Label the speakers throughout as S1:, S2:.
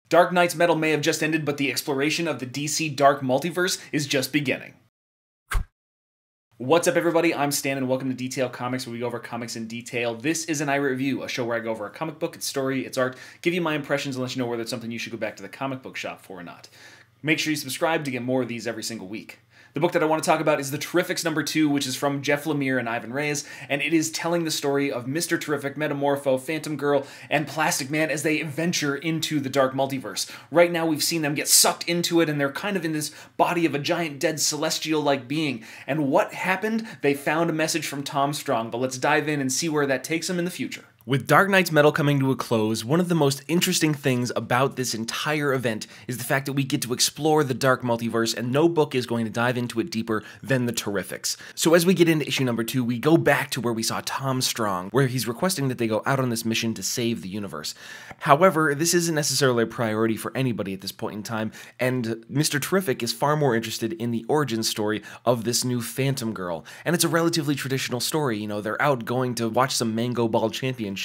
S1: Dark Knight's Metal may have just ended, but the exploration of the DC Dark Multiverse is just beginning. What's up, everybody? I'm Stan, and welcome to Detail Comics, where we go over comics in detail. This is an I Review, a show where I go over a comic book, its story, its art, give you my impressions, and let you know whether it's something you should go back to the comic book shop for or not. Make sure you subscribe to get more of these every single week. The book that I want to talk about is The Terrifics #2, which is from Jeff Lemire and Ivan Reis, and it is telling the story of Mr. Terrific, Metamorpho, Phantom Girl, and Plastic Man as they venture into the Dark Multiverse. Right now we've seen them get sucked into it, and they're kind of in this body of a giant dead celestial-like being. And what happened? They found a message from Tom Strong, but let's dive in and see where that takes them in the future. With Dark Knight's Metal coming to a close, one of the most interesting things about this entire event is the fact that we get to explore the Dark Multiverse, and no book is going to dive into it deeper than the Terrifics. So as we get into issue #2, we go back to where we saw Tom Strong, where he's requesting that they go out on this mission to save the universe. However, this isn't necessarily a priority for anybody at this point in time, and Mr. Terrific is far more interested in the origin story of this new Phantom Girl. And it's a relatively traditional story. You know, they're out going to watch some Mango Ball Championships.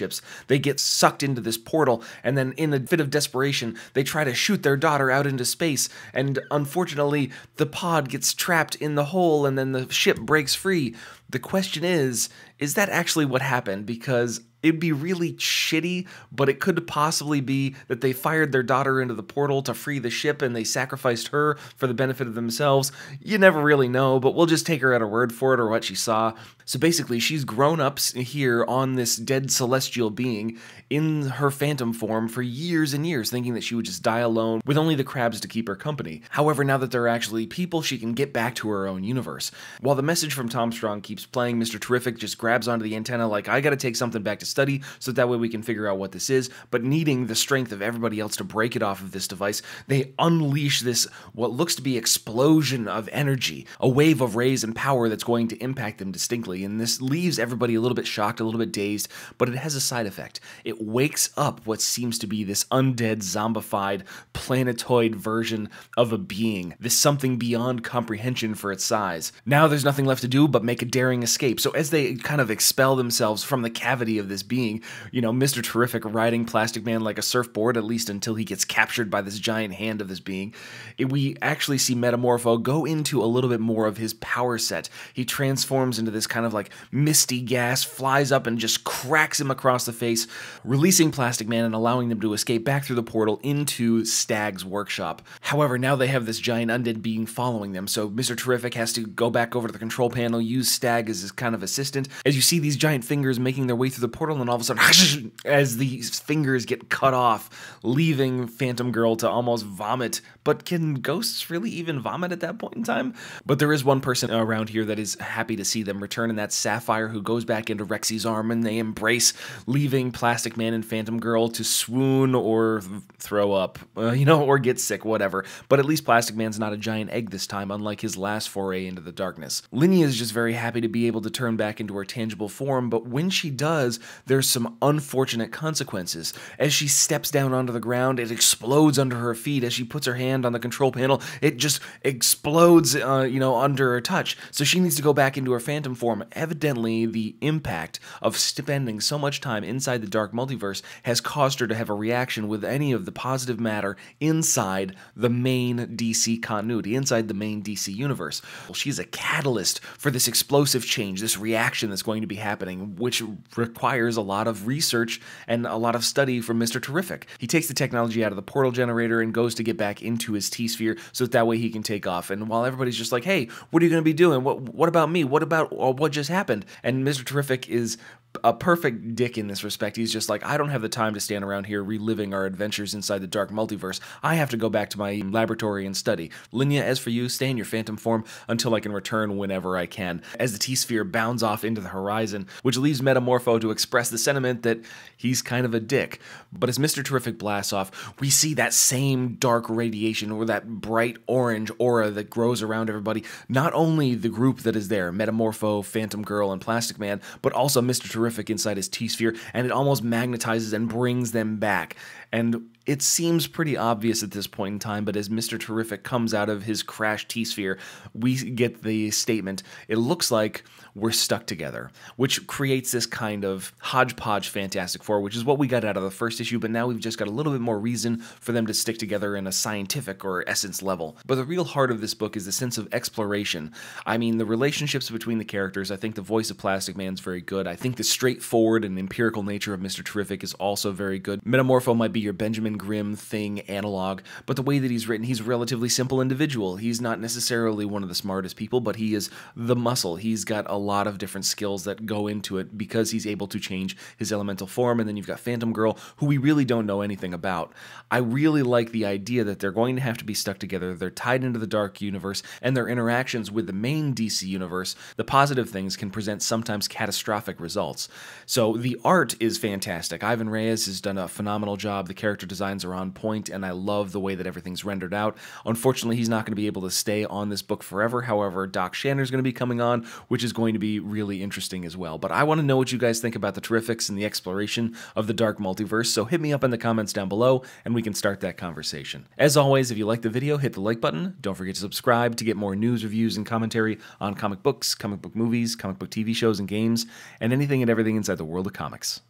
S1: They get sucked into this portal, and then in a fit of desperation, they try to shoot their daughter out into space, and unfortunately, the pod gets trapped in the hole, and then the ship breaks free. The question is that actually what happened? Because it'd be really shitty, but it could possibly be that they fired their daughter into the portal to free the ship and they sacrificed her for the benefit of themselves. You never really know, but we'll just take her at her word for it or what she saw. So basically, she's grown up here on this dead celestial being in her phantom form for years and years, thinking that she would just die alone with only the crabs to keep her company. However, now that they're actually people, she can get back to her own universe. While the message from Tom Strong keeps playing, Mr. Terrific just grabs onto the antenna like, I gotta take something back to study so that way we can figure out what this is, but needing the strength of everybody else to break it off of this device, they unleash this, what looks to be explosion of energy, a wave of rays and power that's going to impact them distinctly, and this leaves everybody a little bit shocked, a little bit dazed, but it has a side effect. It wakes up what seems to be this undead, zombified, planetoid version of a being, this something beyond comprehension for its size. Now there's nothing left to do but make a daring escape, so as they kind of expel themselves from the cavity of this being, you know, Mr. Terrific riding Plastic Man like a surfboard, at least until he gets captured by this giant hand of this being, we actually see Metamorpho go into a little bit more of his power set. He transforms into this kind of like misty gas, flies up and just cracks him across the face, releasing Plastic Man and allowing them to escape back through the portal into Stag's workshop. However, now they have this giant undead being following them, so Mr. Terrific has to go back over to the control panel, use Stag as his kind of assistant, as you see these giant fingers making their way through the portal, and all of a sudden, as these fingers get cut off, leaving Phantom Girl to almost vomit. But can ghosts really even vomit at that point in time? But there is one person around here that is happy to see them return, and that's Sapphire, who goes back into Rexy's arm, and they embrace, leaving Plastic Man and Phantom Girl to swoon or throw up, or get sick, whatever. But at least Plastic Man's not a giant egg this time, unlike his last foray into the darkness. Linnea is just very happy to be able to turn back into her tangible form, but when she does, there's some unfortunate consequences. As she steps down onto the ground, it explodes under her feet. As she puts her hand on the control panel, it just explodes, under her touch. So she needs to go back into her phantom form. Evidently, the impact of spending so much time inside the Dark Multiverse has caused her to have a reaction with any of the positive matter inside the main DC continuity, inside the main DC universe. Well, she's a catalyst for this explosive change, this reaction that's going to be happening, which requires a lot of research and a lot of study from Mr. Terrific. He takes the technology out of the portal generator and goes to get back into his T-sphere so that way he can take off. And while everybody's just like, hey, what are you going to be doing? What about me? What about what just happened? And Mr. Terrific is a perfect dick in this respect. He's just like, I don't have the time to stand around here reliving our adventures inside the Dark Multiverse. I have to go back to my laboratory and study. Linnea, as for you, stay in your phantom form until I can return whenever I can. As the T-sphere bounds off into the horizon, which leaves Metamorpho to express the sentiment that he's kind of a dick. But as Mr. Terrific blasts off, we see that same dark radiation, or that bright orange aura that grows around everybody. Not only the group that is there, Metamorpho, Phantom Girl, and Plastic Man, but also Mr. Terrific inside his T-sphere, and it almost magnetizes and brings them back. And it seems pretty obvious at this point in time, but as Mr. Terrific comes out of his crashed T-sphere, we get the statement, it looks like we're stuck together, which creates this kind of hodgepodge Fantastic Four, which is what we got out of the first issue, but now we've just got a little bit more reason for them to stick together in a scientific or essence level. But the real heart of this book is the sense of exploration. I mean, the relationships between the characters, I think the voice of Plastic Man's very good. I think the straightforward and empirical nature of Mr. Terrific is also very good. Metamorpho might be your Benjamin Grimm Thing analog, but the way that he's written, he's a relatively simple individual. He's not necessarily one of the smartest people, but he is the muscle. He's got a lot of different skills that go into it because he's able to change his elemental form. And then you've got Phantom Girl, who we really don't know anything about. I really like the idea that they're going to have to be stuck together. They're tied into the Dark Universe, and their interactions with the main DC Universe, the positive things can present sometimes catastrophic results. So the art is fantastic. Ivan Reis has done a phenomenal job. The character designs are on point, and I love the way that everything's rendered out. Unfortunately, he's not going to be able to stay on this book forever. However, Doc Shanner's going to be coming on, which is going to be really interesting as well. But I want to know what you guys think about the Terrifics and the exploration of the Dark Multiverse, so hit me up in the comments down below, and we can start that conversation. As always, if you like the video, hit the like button. Don't forget to subscribe to get more news, reviews, and commentary on comic books, comic book movies, comic book TV shows and games, and anything and everything inside the world of comics.